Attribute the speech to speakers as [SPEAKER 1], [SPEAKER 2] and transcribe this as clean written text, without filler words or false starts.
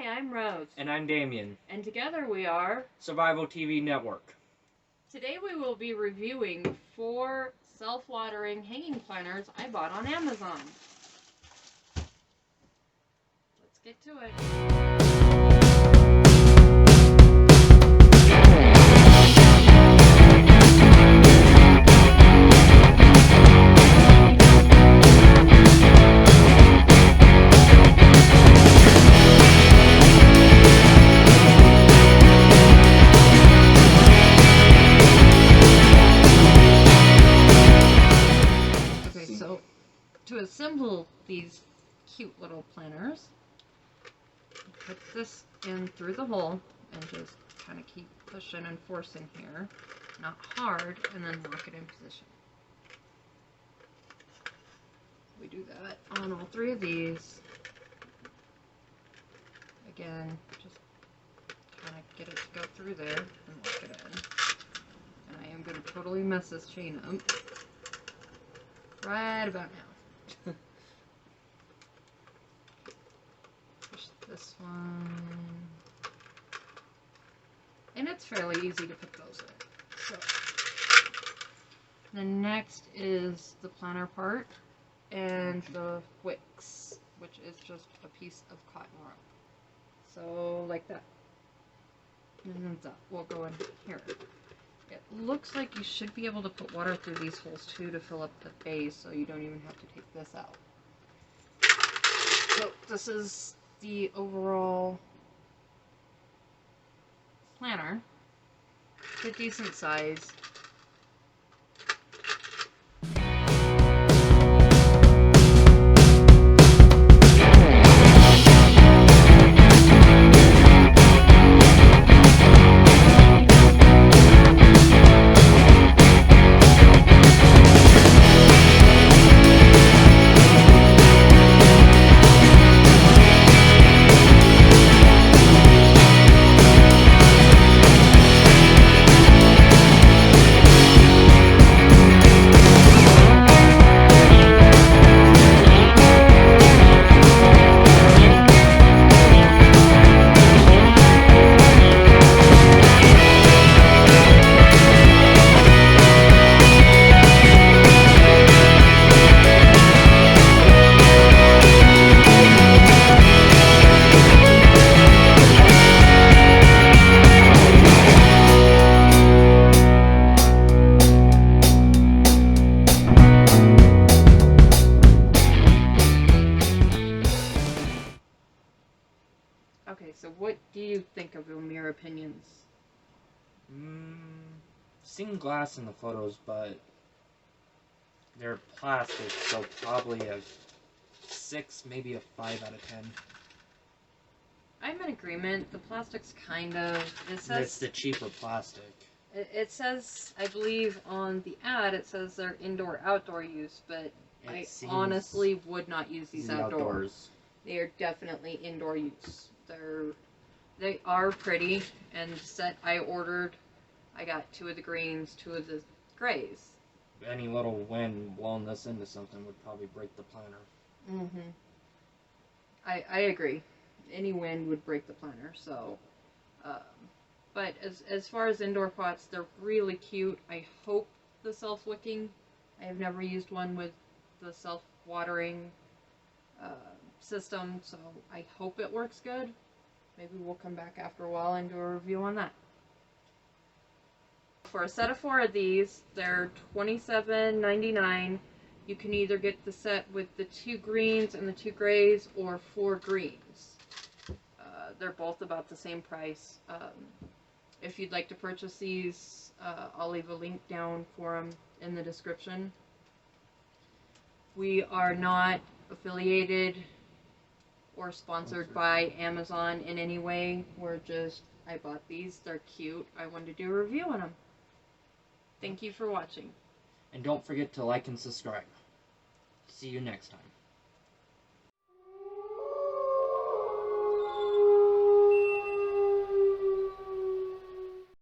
[SPEAKER 1] I'm Rose.
[SPEAKER 2] And I'm Damien.
[SPEAKER 1] And together we are
[SPEAKER 2] Survival TV Network.
[SPEAKER 1] Today we will be reviewing 4 self-watering hanging planters I bought on Amazon. Let's get to it. So, to assemble these cute little planters, put this in through the hole and just kind of keep pushing and forcing here, not hard, and then lock it in position. We do that on all 3 of these. Again, just kind of get it to go through there and lock it in. And I am going to totally mess this chain up right about now. Push this one. And it's fairly easy to put those in. So, the next is the planter part and the wicks, which is just a piece of cotton rope. So, like that. And then that will go in here. It looks like you should be able to put water through these holes too to fill up the base, so you don't even have to take this out. So this is the overall planter. It's a decent size. Okay, so what do you think of them, your opinions?
[SPEAKER 2] Seen glass in the photos, but they're plastic, so probably a 6, maybe a 5 out of 10.
[SPEAKER 1] I'm in agreement. The plastic's kind of...
[SPEAKER 2] It's the cheaper plastic.
[SPEAKER 1] It says, I believe on the ad, it says they're indoor-outdoor use, but I honestly would not use these outdoors. They are definitely indoor use. They are pretty, and the set I ordered, I got 2 of the greens, 2 of the grays.
[SPEAKER 2] Any little wind blowing this into something would probably break the planter.
[SPEAKER 1] I agree. Any wind would break the planter, so... but as far as indoor pots, they're really cute. I hope the self-wicking. I have never used one with the self-watering system, so I hope it works good. Maybe we'll come back after a while and do a review on that. For a set of 4 of these, they're $27.99. You can either get the set with the 2 greens and the 2 grays, or 4 greens. They're both about the same price. If you'd like to purchase these, I'll leave a link down for them in the description. We are not affiliated or sponsored by Amazon in any way. I bought these, they're cute. I wanted to do a review on them. Thank you for watching.
[SPEAKER 2] And don't forget to like and subscribe. See you next time.